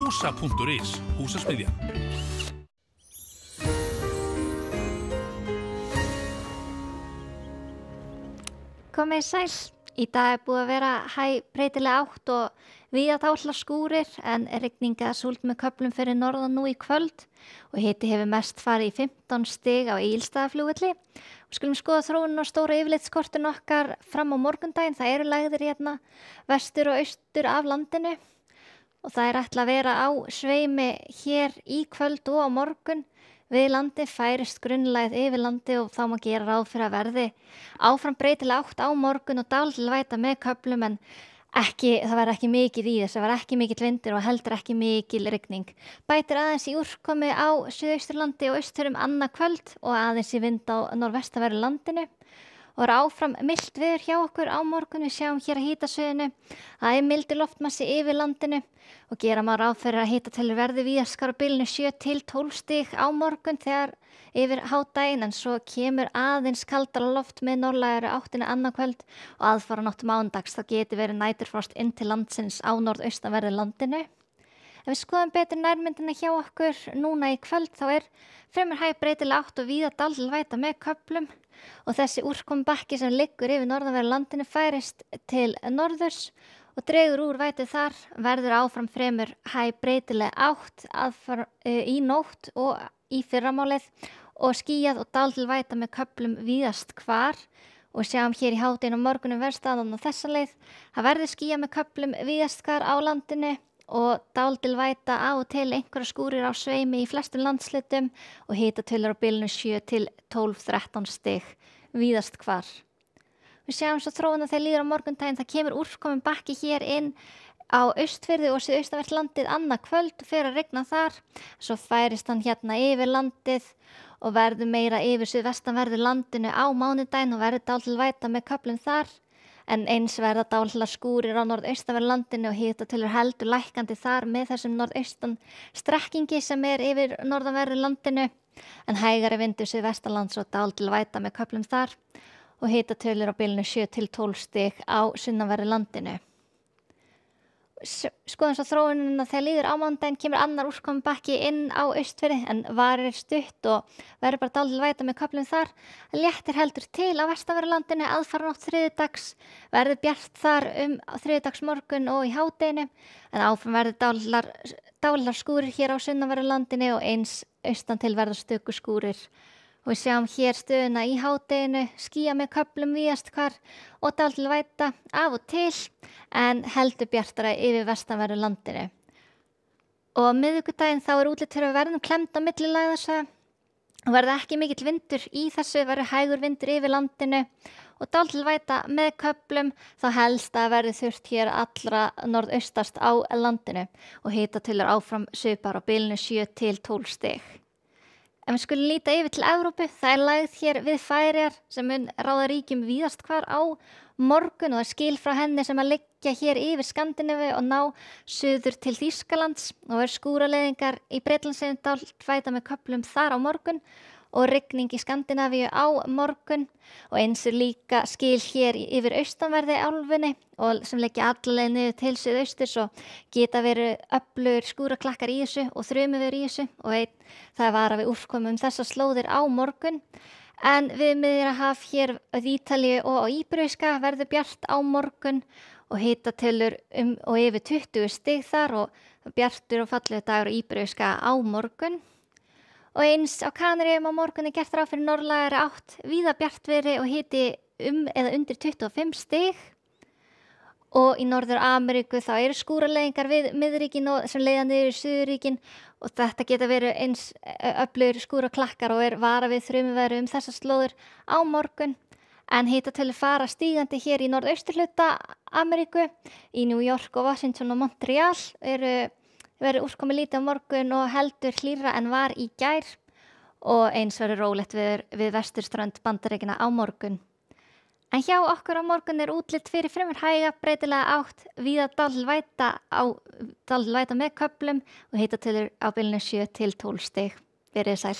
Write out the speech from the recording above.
Húsa.is, Húsasmiðjan. Komið sæl. Í dag búið að vera breytileg átt og víða dálitlar skúrir en rigning eða súld með köflum fyrir norðan nú í kvöld og hiti hefur mest farið í 15 stig á Egilsstaðaflugvelli. Við skulum skoða þróunina á stóra yfirlitskortinu okkar fram á morgundaginn. Það eru lægðir hérna vestur og austur af landinu og það er ætla að vera á sveimi hér í kvöld og á morgun. Við landi færist grunnlægð yfir landi og þá má gera ráð fyrir að verði áfram breytileg átt á morgun og dálítil væta með köflum en það verður ekki mikið í þess, það verður ekki mikill vindur og heldur ekki mikil rigning. Bætir aðeins í úrkomi á Suðausturlandi og Austfjörðum annað kvöld og aðeins í vind á norðvestanverðu landinu. Og er áfram milt veður hjá okkur á morgun, við sjáum hér að hitasvæðinu. Það er mildur loftmassi yfir landinu og gera má ráð fyrir að hitatölu verði víðast á bilinu 7 til 12 stig á morgun þegar yfir hádaginn en svo kemur aðeins kaldara loft með norðlægari áttinni annað kvöld og aðfaranótt mánudags þá geti verið næturfrost inn til landsins á norðaustanverðu landinu. Ef við skoðum betur nærmyndina hjá okkur núna í kvöld þá er fremur breytileg átt og víða dálítil væta með köflum og þessi úrkomubakki sem liggur yfir norðanverðu landinu færist til norðurs og dregur úr vætu þar, verður áfram fremur breytileg átt í nótt og í fyrramálið og skýjað og dálítil væta með köflum víðast hvar og sjáum hér í hádeginu á morgunum verðstaðan á þessa leið. Það verður skýjað með köflum víðast hvar á landinu og dálítil væta á og til einhverja skúrir á sveimi í flestum landshlutum og hitatölur á bilinu 7 til 12-13 stig víðast hvar. Við sjáum svo þróuna þegar líður á morgundaginn, það kemur úrkomin bakki hér inn á Austfirði og suðaustanvert landið annað kvöld og fer að rigna þar. Svo færist hann hérna yfir landið og verður meira yfir suðvestanverðu landinu á mánudaginn og verður dálítil væta með köflum þar. En eins verða dálitlar skúrir á norðaustanverðu landinu og hitatölur heldur lækkandi þar með þessum norðaustan strekkingi sem er yfir norðanverðu landinu en hægari vindur suðvestanlands og dálítil væta með köflum þar og hitatölur á bilinu 7 til 12 stig á sunnanverðu landinu. Skoðum svo þróunina þegar líður á mánudaginn kemur annar úrkomubakki inn á Austfirði en varir stutt og verður bara dálítil væta með köflum þar. Léttir heldur til á vestanverðu landinu aðfaranótt þriðjudags, verður bjart þar þriðjudagsmorgun og í hádeginu en áfram verður dálitlar skúrir hér á sunnanverðu landinu og eins austan til verður stöku skúrir. Og við sjáum hér stöðuna í hádeginu, skýja með köflum víðast hvar og dálítil væta af og til en heldur bjartara yfir vestanverðu landinu. Og á miðvikudaginn þá er útlit fyrir að verðum klemmd á milli lægðasvæða og verður ekki mikill vindur í þessu, verður hægur vindur yfir landinu og dálítil væta með köflum þá helst að verður þurrt hér allra norðaustast á landinu og hitatölur áfram svipar á bilinu 7 til 12 stig. En við skulum líta yfir til Evrópu, það er lægð hér við Færeyjar sem mun ráða ríkjum víðast hvar á morgun og það er skil frá henni sem að liggja hér yfir Skandinavíu og ná suður til Þýskalands og er skúraleiðingar í Bretlandseyjum dálítil væta með köflum þar á morgun og rigning í Skandinavíu á morgun og eins er líka skil hér yfir austanverði álfunni og sem leggja allaleg niður til suðausturs og geta verið öflugir skúraklakkar í þessu og þrumuveður í þessu og það er varað við úrkomum þessar slóðir á morgun. En við Miðjarðarhaf hér á Ítalíu og á Íberíuskaga verður bjart á morgun og hitatölur og yfir 20 stig þar og bjartur og fallegur dagur á Íberíuskaga á morgun. Og eins á Kanaríeyjum á morgun er gert ráð fyrir norðlægari átt, víða bjartviðri og hiti eða undir 25 stig. Og í Norður-Ameríku þá eru skúraleiðingar við miðríkin og sem leiða niður í Suðurríkin og þetta geta verið eins öflugir skúraklakkar og er varað við þrumuveðri þessar slóðir á morgun. En hitatölur fara stígandi hér í norðausturhluta Ameríku, í New York og Washington og Montreal verður úrkomi lítið á morgun og heldur hlýrra en var í gær og eins verður rólegt við vesturströnd Bandaríkjanna á morgun. En hjá okkur á morgun er útlit fyrir fremur hæga breytilega átt víða dálítil væta með köflum og hitatölur á bilinu 7 til 12 stig. Verið sæl.